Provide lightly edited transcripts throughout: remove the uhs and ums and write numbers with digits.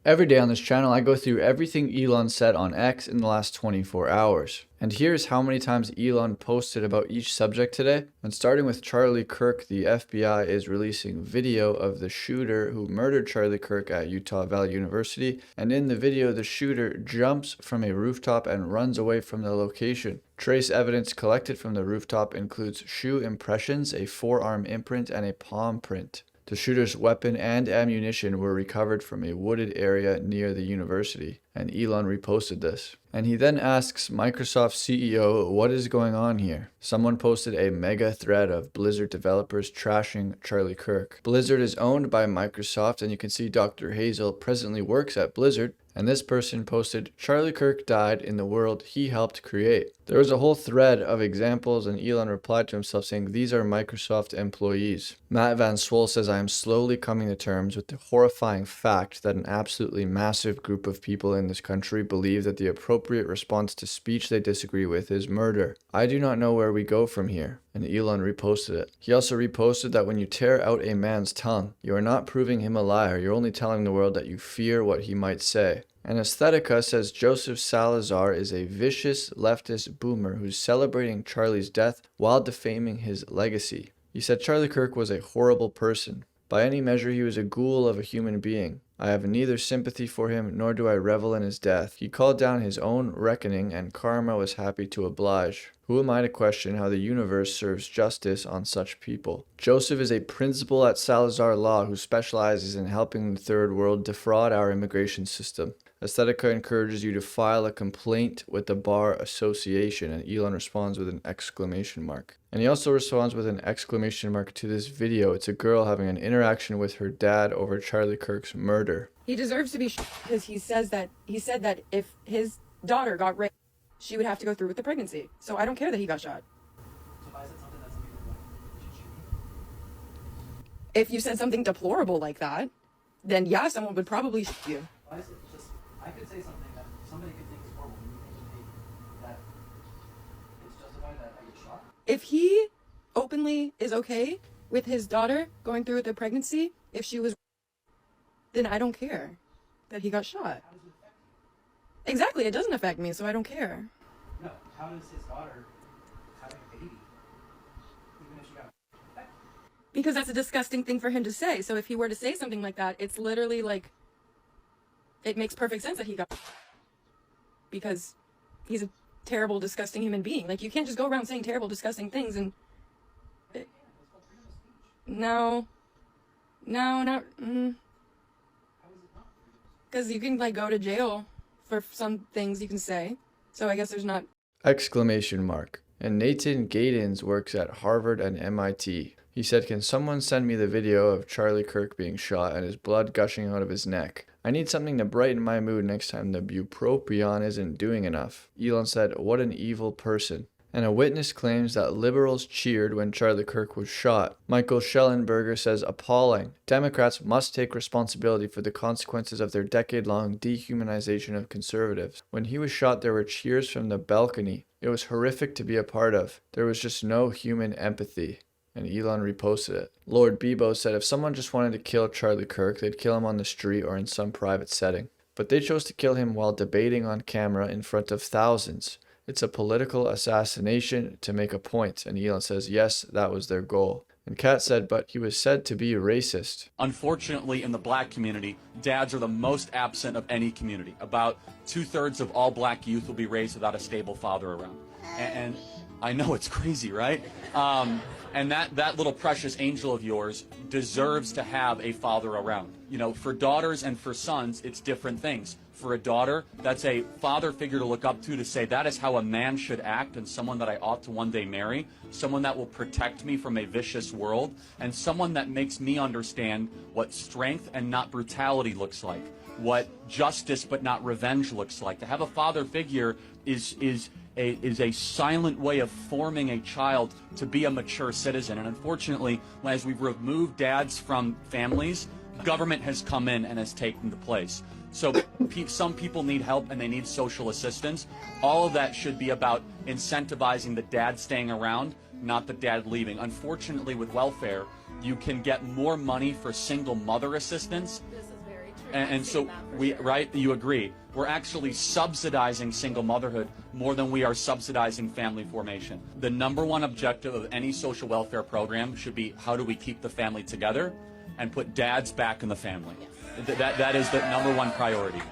Every day on this channel, I go through everything Elon said on X in the last 24 hours. And here's how many times Elon posted about each subject today. And starting with Charlie Kirk, the FBI is releasing video of the shooter who murdered Charlie Kirk at Utah Valley University. And in the video, the shooter jumps from a rooftop and runs away from the location. Trace evidence collected from the rooftop includes shoe impressions, a forearm imprint, and a palm print. The shooter's weapon and ammunition were recovered from a wooded area near the university, and Elon reposted this. And he then asks Microsoft CEO what is going on here. Someone posted a mega thread of Blizzard developers trashing Charlie Kirk. Blizzard is owned by Microsoft, and you can see Dr. Hazel presently works at Blizzard. And this person posted, Charlie Kirk died in the world he helped create. There was a whole thread of examples, and Elon replied to himself saying, these are Microsoft employees. Matt Van Swol says, I am slowly coming to terms with the horrifying fact that an absolutely massive group of people in this country believe that the appropriate response to speech they disagree with is murder. I do not know where we go from here. And Elon reposted it. He also reposted that when you tear out a man's tongue, you are not proving him a liar, you're only telling the world that you fear what he might say. And Aesthetica says Joseph Salazar is a vicious leftist boomer who's celebrating Charlie's death while defaming his legacy. He said Charlie Kirk was a horrible person. By any measure, he was a ghoul of a human being. I have neither sympathy for him, nor do I revel in his death. He called down his own reckoning, and karma was happy to oblige. Who am I to question how the universe serves justice on such people? Joseph is a principal at Salazar Law who specializes in helping the third world defraud our immigration system. Aesthetica encourages you to file a complaint with the Bar Association, and Elon responds with an exclamation mark. And he also responds with an exclamation mark to this video. It's a girl having an interaction with her dad over Charlie Kirk's murder. He deserves to be because he said that if his daughter got raped, she would have to go through with the pregnancy. So I don't care that he got shot. So why is it something that some people should shoot me? If you said something deplorable like that, then yeah, someone would probably shoot you. Why is it just, I could say something that somebody could think is horrible, and you think that it's justified that I get shot? If he openly is okay with his daughter going through with the pregnancy, if she was, then I don't care that he got shot. How does it affect you? Exactly, it doesn't affect me, so I don't care. No, how does his daughter having a baby, even if she got affected? Because that's a disgusting thing for him to say. So if he were to say something like that, it's literally like, it makes perfect sense that he got, because he's a terrible, disgusting human being. Like, you can't just go around saying terrible, disgusting things and... No, not... Because you can, like, go to jail for some things you can say. So I guess there's not... Exclamation mark. And Nathan Gaydens works at Harvard and MIT. He said, can someone send me the video of Charlie Kirk being shot and his blood gushing out of his neck? I need something to brighten my mood next time the bupropion isn't doing enough. Elon said, what an evil person. And a witness claims that liberals cheered when Charlie Kirk was shot. Michael Schellenberger says, appalling. Democrats must take responsibility for the consequences of their decade-long dehumanization of conservatives. When he was shot, there were cheers from the balcony. It was horrific to be a part of. There was just no human empathy. And Elon reposted it. Lord Bebo said if someone just wanted to kill Charlie Kirk, they'd kill him on the street or in some private setting. But they chose to kill him while debating on camera in front of thousands. It's a political assassination to make a point. And Elon says, yes, that was their goal. And Kat said, but he was said to be racist. Unfortunately, in the black community, dads are the most absent of any community. About 2/3 of all black youth will be raised without a stable father around. And I know it's crazy, right? And that little precious angel of yours deserves to have a father around. You know, for daughters and for sons, it's different things. For a daughter, that's a father figure to look up to say that is how a man should act, and someone that I ought to one day marry, someone that will protect me from a vicious world, and someone that makes me understand what strength and not brutality looks like, what justice but not revenge looks like. To have a father figure is a silent way of forming a child to be a mature citizen. And unfortunately, as we've removed dads from families, government has come in and has taken the place. So some people need help and they need social assistance. All of that should be about incentivizing the dad staying around, not the dad leaving. Unfortunately, with welfare, you can get more money for single mother assistance. This is very true. And so you agree. We're actually subsidizing single motherhood more than we are subsidizing family formation. The number one objective of any social welfare program should be, how do we keep the family together and put dads back in the family? That is the number one priority.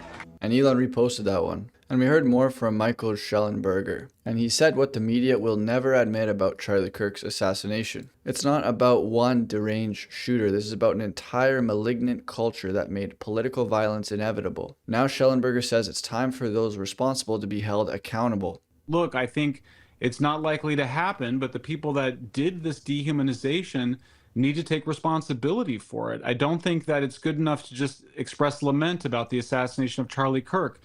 And Elon reposted that one. And we heard more from Michael Schellenberger. And he said what the media will never admit about Charlie Kirk's assassination. It's not about one deranged shooter. This is about an entire malignant culture that made political violence inevitable. Now Schellenberger says it's time for those responsible to be held accountable. Look, I think it's not likely to happen, but the people that did this dehumanization need to take responsibility for it. I don't think that it's good enough to just express lament about the assassination of Charlie Kirk.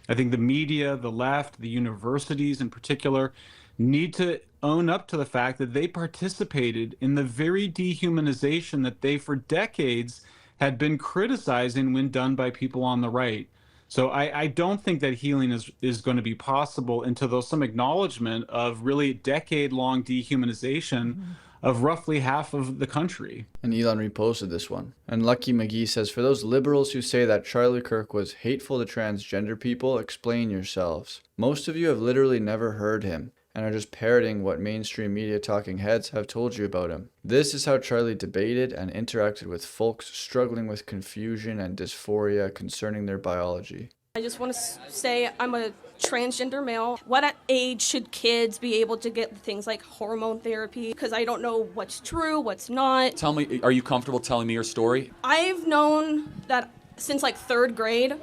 I think the media, the left, the universities in particular, need to own up to the fact that they participated in the very dehumanization that they for decades had been criticizing when done by people on the right. So I don't think that healing is going to be possible until there's some acknowledgement of really decade-long dehumanization of roughly half of the country. And Elon reposted this one. And Lucky McGee says, for those liberals who say that Charlie Kirk was hateful to transgender people, explain yourselves. Most of you have literally never heard him and are just parroting what mainstream media talking heads have told you about him. This is how Charlie debated and interacted with folks struggling with confusion and dysphoria concerning their biology. I just want to say I'm a transgender male. What age should kids be able to get things like hormone therapy? Because I don't know what's true, what's not. Tell me, are you comfortable telling me your story? I've known that since like 3rd grade,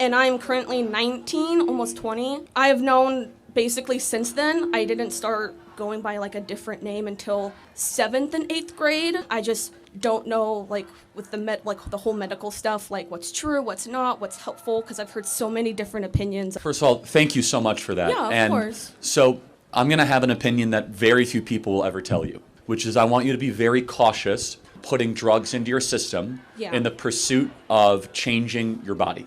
and I'm currently 19, almost 20. I've known basically since then. I didn't start going by like a different name until 7th and 8th grade. I just don't know, like with the whole medical stuff, like what's true, what's not, what's helpful, because I've heard so many different opinions. First of all, thank you so much for that. Yeah, of course. So I'm going to have an opinion that very few people will ever tell you, which is I want you to be very cautious putting drugs into your system in the pursuit of changing your body.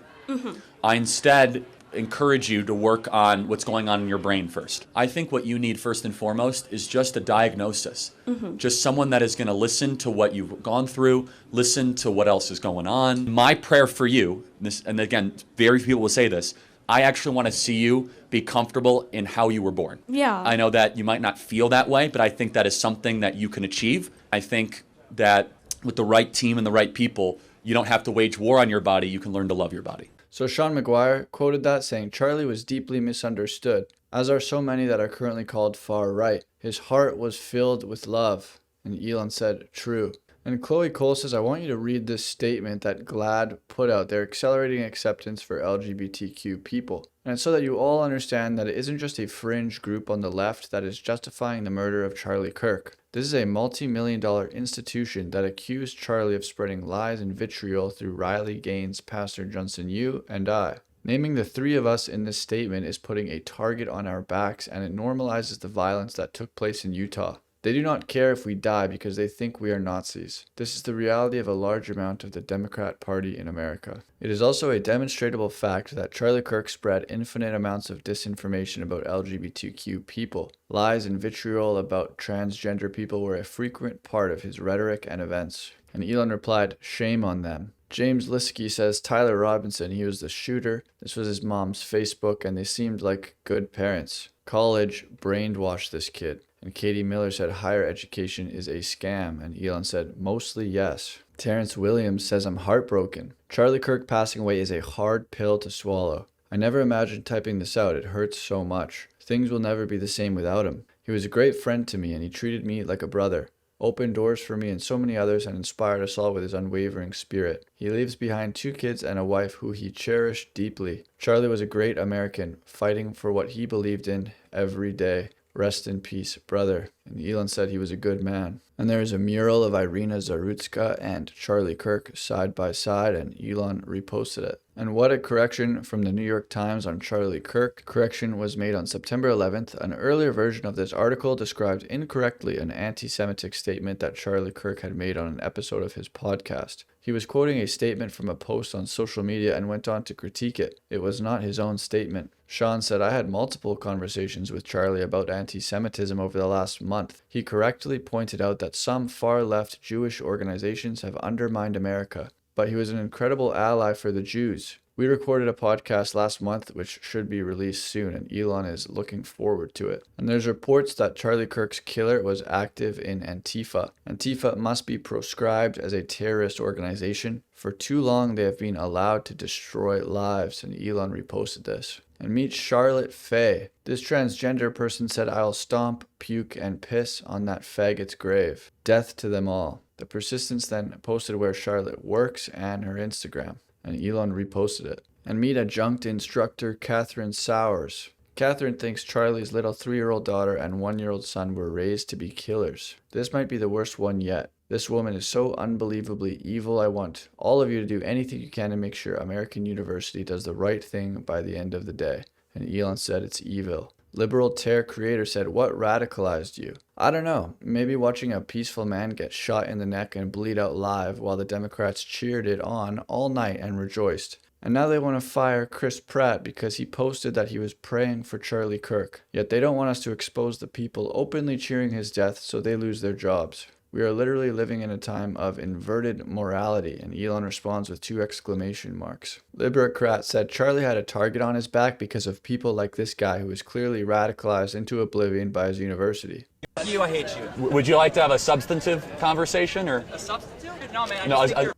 I instead encourage you to work on what's going on in your brain first. I think what you need first and foremost is just a diagnosis. Just someone that is going to listen to what you've gone through, listen to what else is going on. My prayer for you, and again, very few people will say this, I actually want to see you be comfortable in how you were born. Yeah. I know that you might not feel that way, but I think that is something that you can achieve. I think that with the right team and the right people, you don't have to wage war on your body, you can learn to love your body. So Sean McGuire quoted that saying, Charlie was deeply misunderstood, as are so many that are currently called far right. His heart was filled with love. And Elon said, true. And Chloe Cole says, I want you to read this statement that GLAAD put out. They're accelerating acceptance for LGBTQ people. And it's so that you all understand that it isn't just a fringe group on the left that is justifying the murder of Charlie Kirk. This is a multi-million-dollar institution that accused Charlie of spreading lies and vitriol through Riley Gaines, Pastor Johnson Yu, and I. Naming the three of us in this statement is putting a target on our backs, and it normalizes the violence that took place in Utah. They do not care if we die because they think we are Nazis. This is the reality of a large amount of the Democrat Party in America. It is also a demonstrable fact that Charlie Kirk spread infinite amounts of disinformation about LGBTQ people. Lies and vitriol about transgender people were a frequent part of his rhetoric and events. And Elon replied, shame on them. James Liskey says Tyler Robinson, he was the shooter. This was his mom's Facebook, and they seemed like good parents. College brainwashed this kid. And Katie Miller said higher education is a scam, and Elon said mostly yes. Terrence Williams says I'm heartbroken. Charlie Kirk passing away is a hard pill to swallow. I never imagined typing this out, it hurts so much. Things will never be the same without him. He was a great friend to me, and he treated me like a brother. Opened doors for me and so many others, and inspired us all with his unwavering spirit. He leaves behind 2 kids and a wife who he cherished deeply. Charlie was a great American, fighting for what he believed in every day. Rest in peace, brother. And Elon said he was a good man. And there is a mural of Irina Zarutska and Charlie Kirk side by side, and Elon reposted it. And what a correction from the New York Times on Charlie Kirk. Correction was made on September 11th. An earlier version of this article described incorrectly an anti-Semitic statement that Charlie Kirk had made on an episode of his podcast. He was quoting a statement from a post on social media and went on to critique it. It was not his own statement. Sean said, I had multiple conversations with Charlie about anti-Semitism over the last month. He correctly pointed out that some far-left Jewish organizations have undermined America. but he was an incredible ally for the Jews. We recorded a podcast last month which should be released soon, and Elon is looking forward to it. And there's reports that Charlie Kirk's killer was active in Antifa. Antifa must be proscribed as a terrorist organization. For too long they have been allowed to destroy lives, and Elon reposted this. And meet Charlotte Faye. This transgender person said, "I'll stomp, puke, and piss on that faggot's grave. Death to them all." The Persistence then posted where Charlotte works and her Instagram, and Elon reposted it. And meet adjunct instructor Catherine Sowers. Catherine thinks Charlie's little 3-year-old daughter and 1-year-old son were raised to be killers. This might be the worst one yet. This woman is so unbelievably evil. I want all of you to do anything you can to make sure American University does the right thing by the end of the day. And Elon said it's evil. Liberal Tear Creator said, "What radicalized you?" I don't know. Maybe watching a peaceful man get shot in the neck and bleed out live while the Democrats cheered it on all night and rejoiced. And now they want to fire Chris Pratt because he posted that he was praying for Charlie Kirk. Yet they don't want us to expose the people openly cheering his death so they lose their jobs. We are literally living in a time of inverted morality, and Elon responds with 2 exclamation marks. Liberocrat said Charlie had a target on his back because of people like this guy who was clearly radicalized into oblivion by his university. You, I hate you. Would you like to have a substantive conversation, or? A substitute? No, man. No, Think you're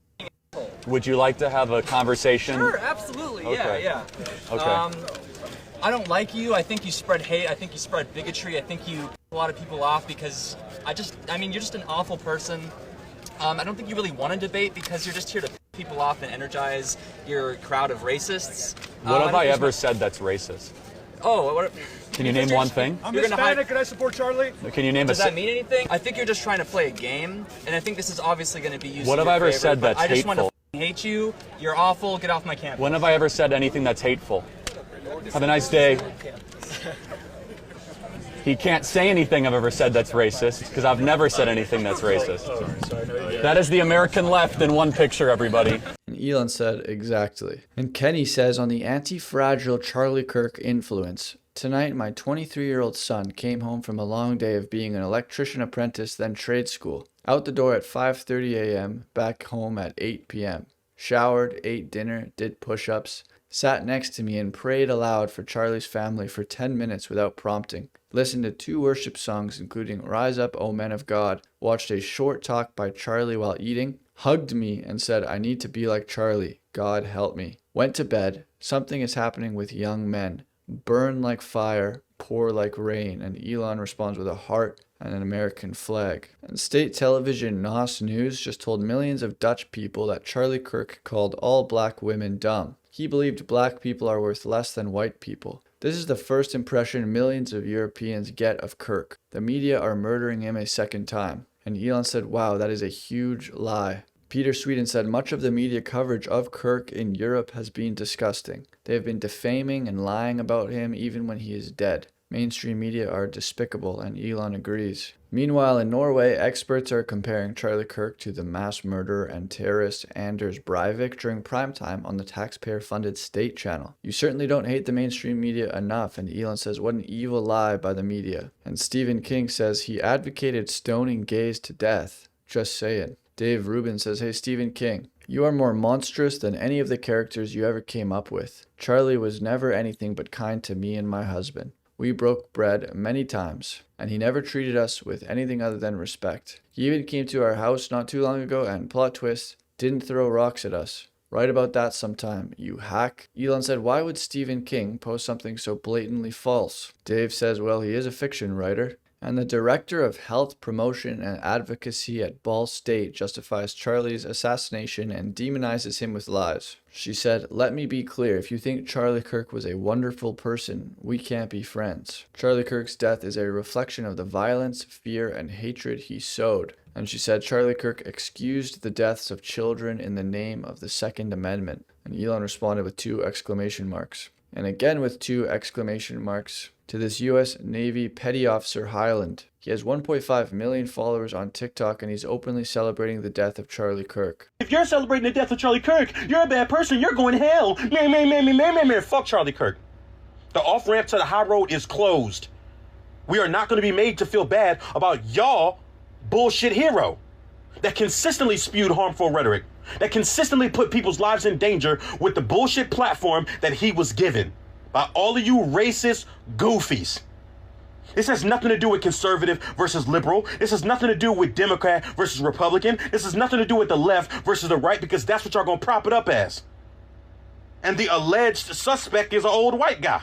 would you like to have a conversation? Sure, absolutely. Okay. Yeah. Okay. I don't like you. I think you spread hate. I think you spread bigotry. I think you piss a lot of people off because you're just an awful person. I don't think you really want to debate because you're just here to piss people off and energize your crowd of racists. What have I ever said that's racist? Oh, what? Can you name one thing? I'm Hispanic, and I support Charlie. Can you name Does that mean anything? I think you're just trying to play a game, and I think this is obviously going to be used. What in have your I ever favor, said but that's I just hateful? want to hate you. You're awful. Get off my campus. When have I ever said anything that's hateful? Have a nice day. He can't say anything I've ever said that's racist, because I've never said anything that's racist. That is the American left in one picture, everybody. And Elon said, exactly. And Kenny says, on the anti-fragile Charlie Kirk influence, tonight my 23-year-old son came home from a long day of being an electrician apprentice, then trade school. Out the door at 5:30 a.m., back home at 8 p.m. Showered, ate dinner, did push-ups, sat next to me and prayed aloud for Charlie's family for 10 minutes without prompting. Listened to 2 worship songs including Rise Up, O Men of God, watched a short talk by Charlie while eating, hugged me and said, I need to be like Charlie, God help me. Went to bed, something is happening with young men, burn like fire, pour like rain, and Elon responds with a heart and an American flag. And state television NOS News just told millions of Dutch people that Charlie Kirk called all black women dumb. He believed black people are worth less than white people. This is the first impression millions of Europeans get of Kirk. The media are murdering him a second time. And Elon said, wow, that is a huge lie. Peter Sweden said much of the media coverage of Kirk in Europe has been disgusting. They have been defaming and lying about him even when he is dead. Mainstream media are despicable, and Elon agrees. Meanwhile, in Norway, experts are comparing Charlie Kirk to the mass murderer and terrorist Anders Breivik during primetime on the taxpayer-funded state channel. You certainly don't hate the mainstream media enough, and Elon says, what an evil lie by the media. And Stephen King says he advocated stoning gays to death. Just saying. Dave Rubin says, hey Stephen King, you are more monstrous than any of the characters you ever came up with. Charlie was never anything but kind to me and my husband. We broke bread many times, and he never treated us with anything other than respect. He even came to our house not too long ago and, plot twist, didn't throw rocks at us. Write about that sometime, you hack. Elon said, why would Stephen King post something so blatantly false? Dave says, well, he is a fiction writer. And the director of health promotion and advocacy at Ball State justifies Charlie's assassination and demonizes him with lies. She said, let me be clear, if you think Charlie Kirk was a wonderful person, we can't be friends. Charlie Kirk's death is a reflection of the violence, fear, and hatred he sowed. And she said Charlie Kirk excused the deaths of children in the name of the Second Amendment. And Elon responded with 2 exclamation marks. And again with 2 exclamation marks. To this U.S. Navy Petty Officer Highland. He has 1.5 million followers on TikTok and he's openly celebrating the death of Charlie Kirk. If you're celebrating the death of Charlie Kirk, you're a bad person. You're going to hell. Man. Fuck Charlie Kirk. The off-ramp to the high road is closed. We are not going to be made to feel bad about y'all bullshit hero that consistently spewed harmful rhetoric, that consistently put people's lives in danger with the bullshit platform that he was given by all of you racist goofies. This has nothing to do with conservative versus liberal. This has nothing to do with Democrat versus Republican. This has nothing to do with the left versus the right, because that's what y'all gonna prop it up as. And the alleged suspect is an old white guy.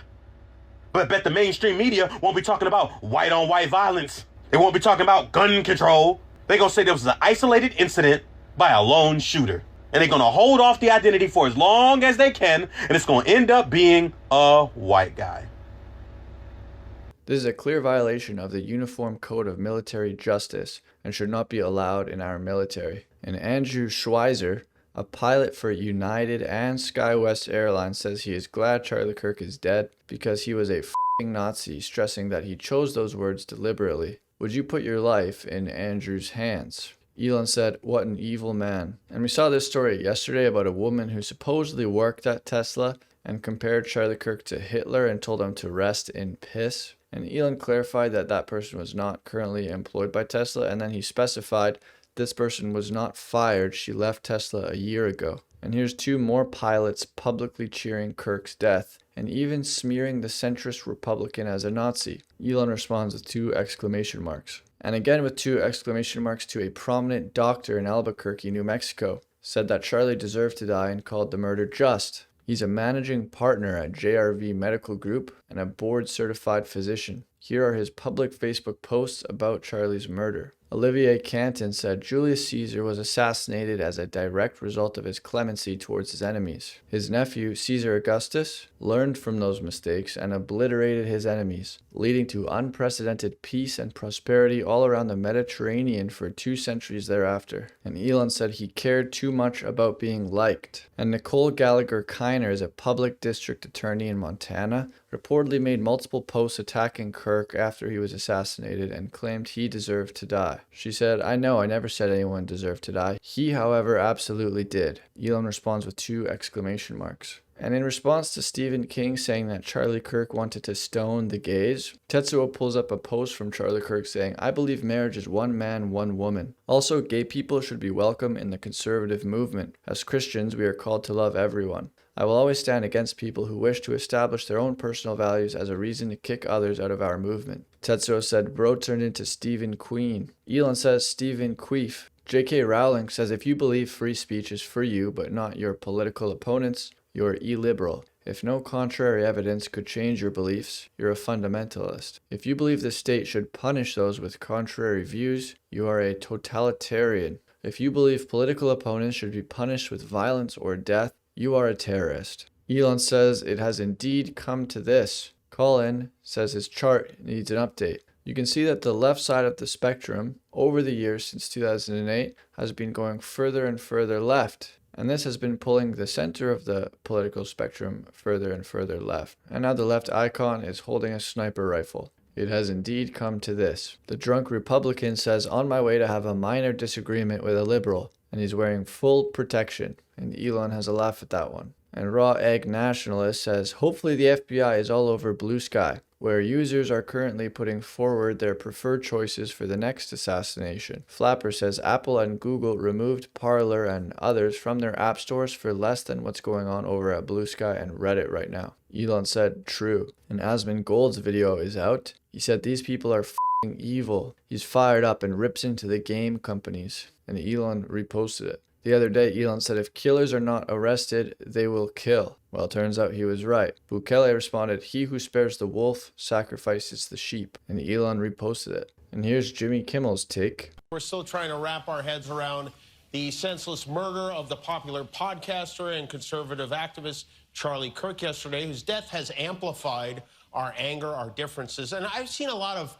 But I bet the mainstream media won't be talking about white on white violence. They won't be talking about gun control. They're gonna say there was an isolated incident by a lone shooter. And they're gonna hold off the identity for as long as they can, and it's gonna end up being a white guy. This is a clear violation of the Uniform Code of Military Justice and should not be allowed in our military. And Andrew Schweizer, a pilot for United and SkyWest Airlines, says he is glad Charlie Kirk is dead because he was a f***ing Nazi, stressing that he chose those words deliberately. Would you put your life in Andrew's hands? Elon said, "What an evil man." And we saw this story yesterday about a woman who supposedly worked at Tesla and compared Charlie Kirk to Hitler and told him to rest in piss. And Elon clarified that that person was not currently employed by Tesla, and then he specified this person was not fired. She left Tesla a year ago. And here's two more pilots publicly cheering Kirk's death and even smearing the centrist Republican as a Nazi. Elon responds with 2 exclamation marks. And again with 2 exclamation marks to a prominent doctor in Albuquerque, New Mexico, said that Charlie deserved to die and called the murder just. He's a managing partner at JRV Medical Group and a board-certified physician. Here are his public Facebook posts about Charlie's murder. Olivier Canton said Julius Caesar was assassinated as a direct result of his clemency towards his enemies. His nephew, Caesar Augustus, learned from those mistakes and obliterated his enemies, leading to unprecedented peace and prosperity all around the Mediterranean for 2 centuries thereafter. And Elon said he cared too much about being liked. And Nicole Gallagher Kiner is a public district attorney in Montana, reportedly made multiple posts attacking Kirk after he was assassinated and claimed he deserved to die. She said, "I know, I never said anyone deserved to die. He, however, absolutely did." Elon responds with 2 exclamation marks. And in response to Stephen King saying that Charlie Kirk wanted to stone the gays, Tetsuo pulls up a post from Charlie Kirk saying, "I believe marriage is one man, one woman. Also, gay people should be welcome in the conservative movement. As Christians, we are called to love everyone. I will always stand against people who wish to establish their own personal values as a reason to kick others out of our movement." Tetsuo said, "Bro turned into Stephen Queen." Elon says, "Stephen Queef." J.K. Rowling says, "If you believe free speech is for you, but not your political opponents, you're illiberal. If no contrary evidence could change your beliefs, you're a fundamentalist. If you believe the state should punish those with contrary views, you are a totalitarian. If you believe political opponents should be punished with violence or death, you are a terrorist." Elon says it has indeed come to this. Colin says his chart needs an update. You can see that the left side of the spectrum over the years since 2008 has been going further and further left. And this has been pulling the center of the political spectrum further and further left. And now the left icon is holding a sniper rifle. It has indeed come to this. The drunk Republican says, "On my way to have a minor disagreement with a liberal," and he's wearing full protection. And Elon has a laugh at that one. And Raw Egg Nationalist says, "Hopefully the FBI is all over Blue Sky, where users are currently putting forward their preferred choices for the next assassination." Flapper says Apple and Google removed Parler and others from their app stores for less than what's going on over at Blue Sky and Reddit right now. Elon said, "True." And Asmund Gold's video is out. He said these people are f***ing evil. He's fired up and rips into the game companies. And Elon reposted it. The other day, Elon said if killers are not arrested, they will kill. Well, it turns out he was right. Bukele responded, "He who spares the wolf sacrifices the sheep." And Elon reposted it. And here's Jimmy Kimmel's take. We're still trying to wrap our heads around the senseless murder of the popular podcaster and conservative activist Charlie Kirk yesterday, whose death has amplified our anger, our differences. And I've seen a lot of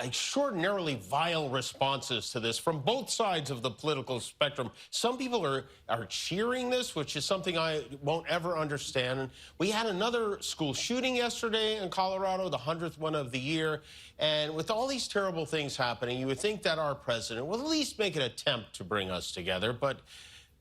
extraordinarily vile responses to this from both sides of the political spectrum. Some people are cheering this, which is something I won't ever understand. And we had another school shooting yesterday in Colorado, the 100th one of the year. And with all these terrible things happening, you would think that our president will at least make an attempt to bring us together. But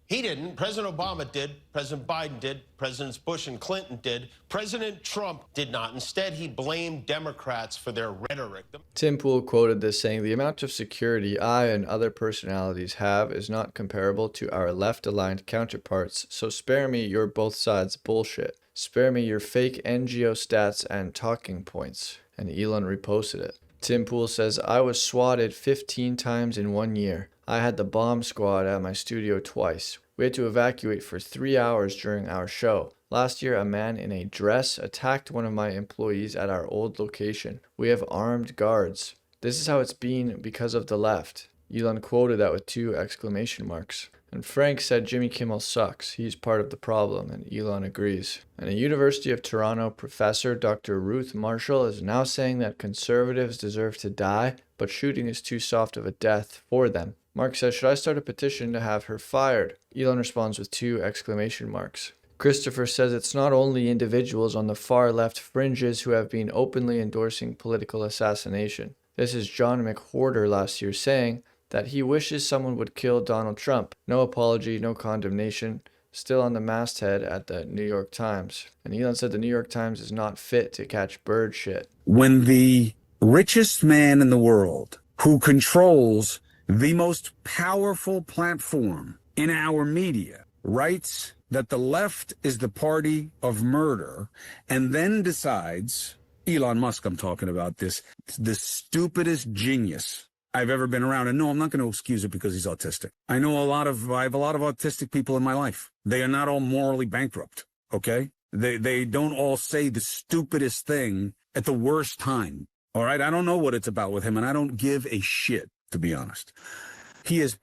He didn't. President Obama did. President Biden did. Presidents Bush and Clinton did. President Trump did not. Instead, he blamed Democrats for their rhetoric. Tim Pool quoted this saying, "The amount of security I and other personalities have is not comparable to our left-aligned counterparts, so spare me your both sides bullshit. Spare me your fake NGO stats and talking points." And Elon reposted it. Tim Pool says, "I was swatted 15 times in 1 year. I had the bomb squad at my studio twice. We had to evacuate for 3 hours during our show. Last year, a man in a dress attacked one of my employees at our old location. We have armed guards. This is how it's been because of the left." Elon quoted that with 2 exclamation marks. And Frank said Jimmy Kimmel sucks. He's part of the problem, and Elon agrees. And a University of Toronto professor, Dr. Ruth Marshall, is now saying that conservatives deserve to die, but shooting is too soft of a death for them. Mark says, "Should I start a petition to have her fired?" Elon responds with 2 exclamation marks. Christopher says it's not only individuals on the far left fringes who have been openly endorsing political assassination. This is John McWhorter last year saying that he wishes someone would kill Donald Trump. No apology, no condemnation. Still on the masthead at the New York Times. And Elon said the New York Times is not fit to catch bird shit. When the richest man in the world, who controls the most powerful platform in our media, writes that the left is the party of murder, and then decides, Elon Musk I'm talking about, the stupidest genius I've ever been around. And no, I'm not going to excuse it because he's autistic. I have a lot of autistic people in my life. They are not all morally bankrupt, okay? They don't all say the stupidest thing at the worst time, all right? I don't know what it's about with him, and I don't give a shit, to be honest. He is,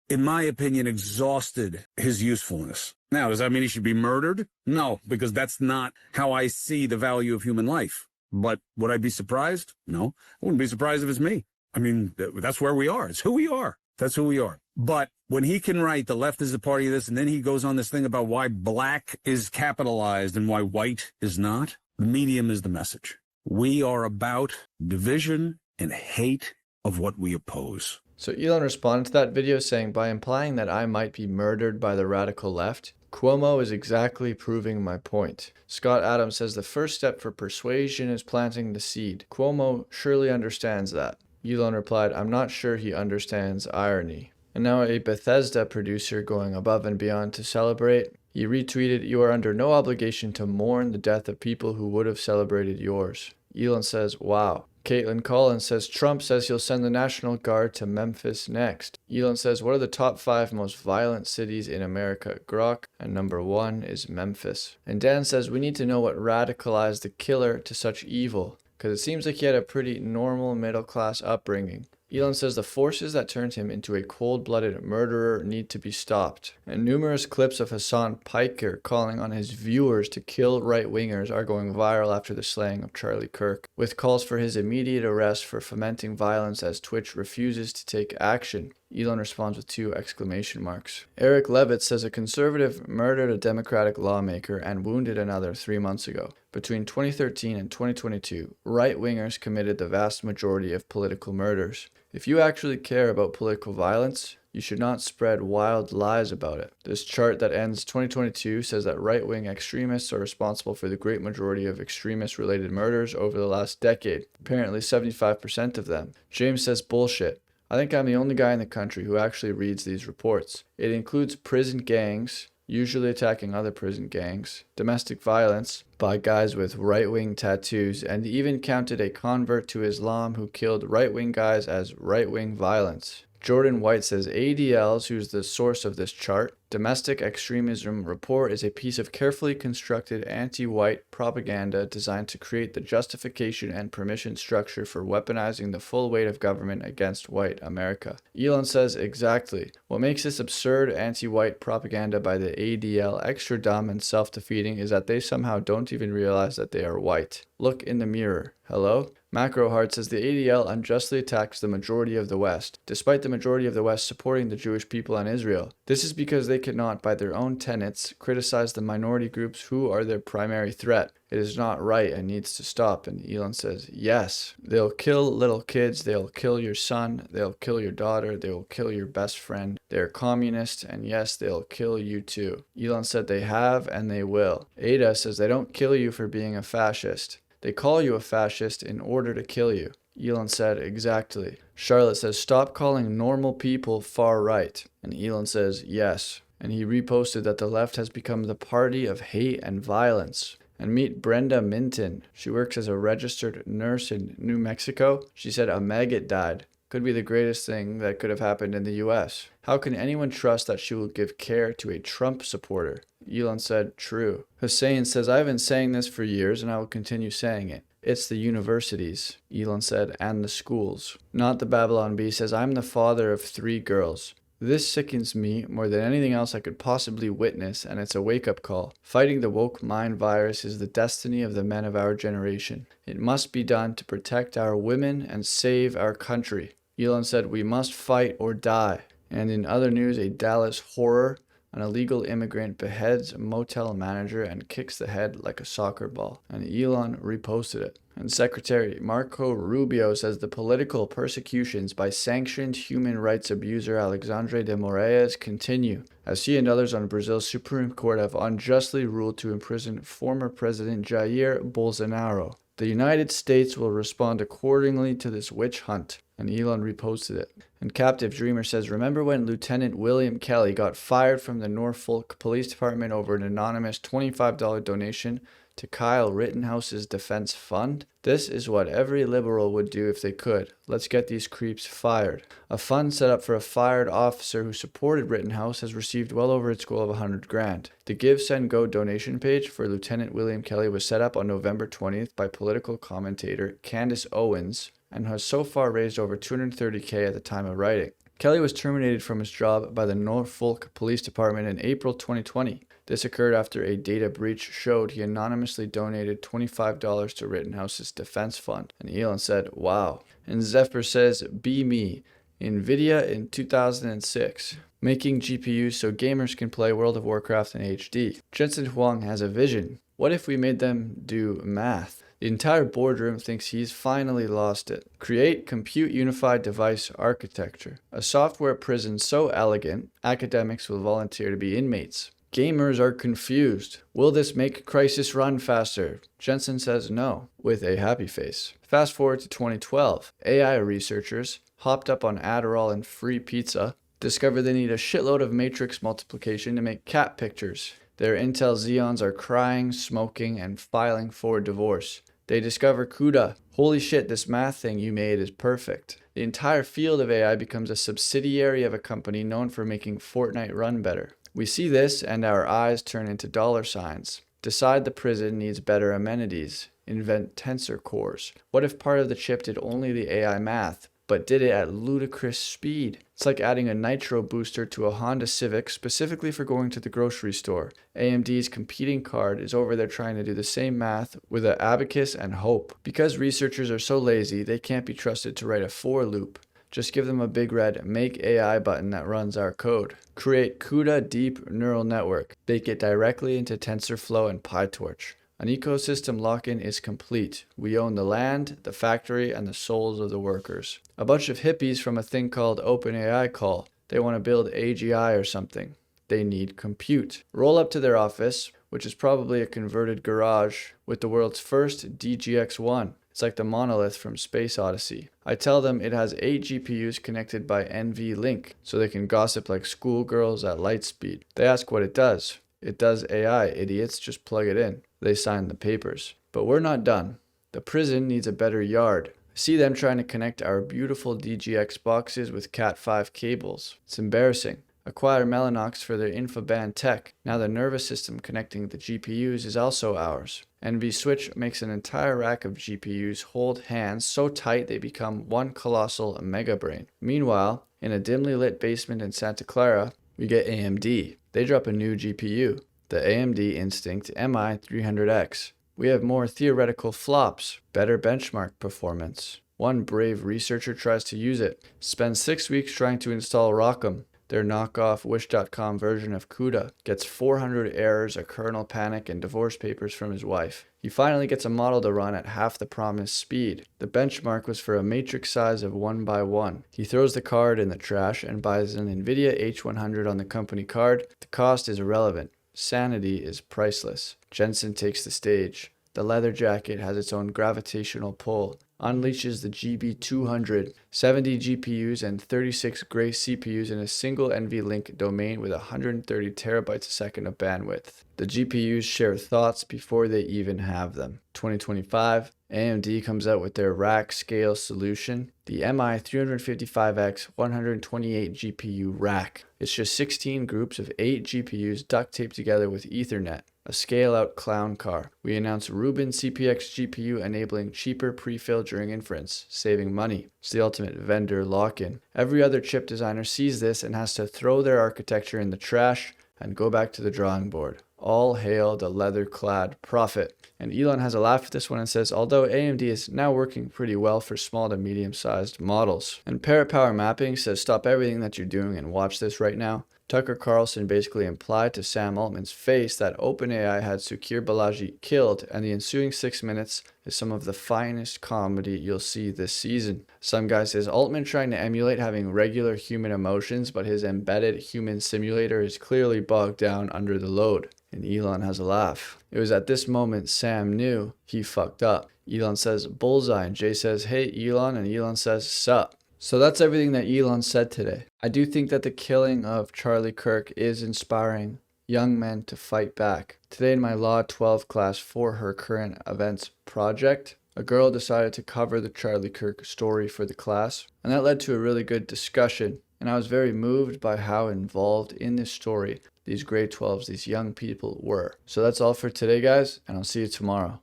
in my opinion, exhausted his usefulness. Now, does that mean he should be murdered? No, because that's not how I see the value of human life. But would I be surprised? No, I wouldn't be surprised if it's me. I mean, that's where we are. It's who we are. That's who we are. But when he can write the left is a party of this, and then he goes on this thing about why black is capitalized and why white is not, the medium is the message. We are about division and hate of what we oppose. So Elon responded to that video saying, "By implying that I might be murdered by the radical left, Cuomo is exactly proving my point." Scott Adams says the first step for persuasion is planting the seed. Cuomo surely understands that. Elon replied, "I'm not sure he understands irony." And now a Bethesda producer going above and beyond to celebrate. He retweeted, "You are under no obligation to mourn the death of people who would have celebrated yours." Elon says, "Wow." Caitlin Collins says, "Trump says he'll send the National Guard to Memphis next." Elon says, "What are the top 5 most violent cities in America?" Grok, and number 1 is Memphis. And Dan says, "We need to know what radicalized the killer to such evil, because it seems like he had a pretty normal middle-class upbringing." Elon says the forces that turned him into a cold-blooded murderer need to be stopped. And numerous clips of Hassan Piker calling on his viewers to kill right-wingers are going viral after the slaying of Charlie Kirk, with calls for his immediate arrest for fomenting violence as Twitch refuses to take action. Elon responds with 2 exclamation marks. Eric Levitt says a conservative murdered a Democratic lawmaker and wounded another 3 months ago. Between 2013 and 2022, right-wingers committed the vast majority of political murders. If you actually care about political violence, you should not spread wild lies about it. This chart that ends 2022 says that right-wing extremists are responsible for the great majority of extremist-related murders over the last decade, apparently 75% of them. James says bullshit. I think I'm the only guy in the country who actually reads these reports. It includes prison gangs, usually attacking other prison gangs, domestic violence by guys with right-wing tattoos, and even counted a convert to Islam who killed right-wing guys as right-wing violence. Jordan White says ADLs, who's the source of this chart, Domestic Extremism Report, is a piece of carefully constructed anti-white propaganda designed to create the justification and permission structure for weaponizing the full weight of government against white America. Elon says exactly. What makes this absurd anti-white propaganda by the ADL extra dumb and self-defeating is that they somehow don't even realize that they are white. Look in the mirror. Hello? Macro Heart says the ADL unjustly attacks the majority of the West, despite the majority of the West supporting the Jewish people and Israel. This is because they it not by their own tenets, criticize the minority groups who are their primary threat. It is not right and needs to stop. And Elon says, yes, they'll kill little kids, they'll kill your son, they'll kill your daughter, they will kill your best friend. They're communist, and yes, they'll kill you too. Elon said they have and they will. Ada says they don't kill you for being a fascist. They call you a fascist in order to kill you. Elon said, exactly. Charlotte says, stop calling normal people far right. And Elon says, yes. And he reposted that the left has become the party of hate and violence. And meet Brenda Minton. She works as a registered nurse in New Mexico. She said a maggot died. Could be the greatest thing that could have happened in the US. How can anyone trust that she will give care to a Trump supporter? Elon said, true. Hussein says, I've been saying this for years and I will continue saying it. It's the universities, Elon said, and the schools. Not the Babylon Bee says, I'm the father of 3 girls. This sickens me more than anything else I could possibly witness, and it's a wake-up call. Fighting the woke mind virus is the destiny of the men of our generation. It must be done to protect our women and save our country. Elon said, we must fight or die. And in other news, a Dallas horror, an illegal immigrant beheads a motel manager and kicks the head like a soccer ball. And Elon reposted it. And Secretary Marco Rubio says the political persecutions by sanctioned human rights abuser Alexandre de Moraes continue, as he and others on Brazil's Supreme Court have unjustly ruled to imprison former President Jair Bolsonaro. The United States will respond accordingly to this witch hunt. And Elon reposted it. And Captive Dreamer says, remember when Lieutenant William Kelly got fired from the Norfolk Police Department over an anonymous $25 donation to Kyle Rittenhouse's defense fund? This is what every liberal would do if they could. Let's get these creeps fired. A fund set up for a fired officer who supported Rittenhouse has received well over its goal of $100,000. The Give, Send, Go donation page for Lieutenant William Kelly was set up on November 20th by political commentator Candace Owens and has so far raised over $230,000 at the time of writing. Kelly was terminated from his job by the Norfolk Police Department in April 2020. This occurred after a data breach showed he anonymously donated $25 to Rittenhouse's defense fund. And Elon said, wow. And Zephyr says, be me. NVIDIA in 2006. Making GPUs so gamers can play World of Warcraft in HD. Jensen Huang has a vision. What if we made them do math? The entire boardroom thinks he's finally lost it. Create Compute Unified Device Architecture. A software prison so elegant, academics will volunteer to be inmates. Gamers are confused. Will this make Crisis run faster? Jensen says no, with a happy face. Fast forward to 2012. AI researchers, hopped up on Adderall and free pizza, discover they need a shitload of matrix multiplication to make cat pictures. Their Intel Xeons are crying, smoking, and filing for divorce. They discover CUDA. Holy shit, this math thing you made is perfect. The entire field of AI becomes a subsidiary of a company known for making Fortnite run better. We see this and our eyes turn into dollar signs. Decide the prison needs better amenities. Invent tensor cores. What if part of the chip did only the AI math, but did it at ludicrous speed? It's like adding a nitro booster to a Honda Civic specifically for going to the grocery store. AMD's competing card is over there trying to do the same math with an abacus and hope. Because researchers are so lazy, they can't be trusted to write a for loop. Just give them a big red Make AI button that runs our code. Create CUDA Deep Neural Network. Bake it directly into TensorFlow and PyTorch. An ecosystem lock-in is complete. We own the land, the factory, and the souls of the workers. A bunch of hippies from a thing called OpenAI call. They want to build AGI or something. They need compute. Roll up to their office, which is probably a converted garage, with the world's first DGX-1. It's like the monolith from Space Odyssey. I tell them it has 8 GPUs connected by NVLink, so they can gossip like schoolgirls at light speed. They ask what it does. It does AI, idiots, just plug it in. They sign the papers. But we're not done. The prison needs a better yard. I see them trying to connect our beautiful DGX boxes with Cat5 cables. It's embarrassing. Acquire Mellanox for their InfoBand tech. Now the nervous system connecting the GPUs is also ours. NVSwitch makes an entire rack of GPUs hold hands so tight they become one colossal megabrain. Meanwhile, in a dimly lit basement in Santa Clara, we get AMD. They drop a new GPU, the AMD Instinct MI300X. We have more theoretical flops, better benchmark performance. One brave researcher tries to use it, spends 6 weeks trying to install ROCm. their knockoff Wish.com version of CUDA, gets 400 errors, a kernel panic, and divorce papers from his wife. He finally gets a model to run at half the promised speed. The benchmark was for a matrix size of 1x1. He throws the card in the trash and buys an NVIDIA H100 on the company card. The cost is irrelevant. Sanity is priceless. Jensen takes the stage. The leather jacket has its own gravitational pull, unleashes the GB200, 70 GPUs and 36 Grace CPUs in a single NVLink domain with 130 terabytes a second of bandwidth. The GPUs share thoughts before they even have them. 2025, AMD comes out with their rack scale solution, the MI355X 128 GPU rack. It's just 16 groups of 8 GPUs duct taped together with Ethernet. A scale-out clown car. We announced Rubin CPX GPU enabling cheaper prefill during inference, saving money. It's the ultimate vendor lock-in. Every other chip designer sees this and has to throw their architecture in the trash and go back to the drawing board. All hail the leather-clad prophet. And Elon has a laugh at this one and says, although AMD is now working pretty well for small to medium-sized models. And Parrot Power Mapping says, stop everything that you're doing and watch this right now. Tucker Carlson basically implied to Sam Altman's face that OpenAI had Sukir Balaji killed, and the ensuing 6 minutes is some of the finest comedy you'll see this season. Some guy says Altman trying to emulate having regular human emotions, but his embedded human simulator is clearly bogged down under the load. And Elon has a laugh. It was at this moment Sam knew he fucked up. Elon says bullseye, and Jay says hey Elon, and Elon says sup. So that's everything that Elon said today. I do think that the killing of Charlie Kirk is inspiring young men to fight back. Today in my Law 12 class for her current events project, a girl decided to cover the Charlie Kirk story for the class, and that led to a really good discussion. And I was very moved by how involved in this story these grade 12s, these young people were. So that's all for today, guys, and I'll see you tomorrow.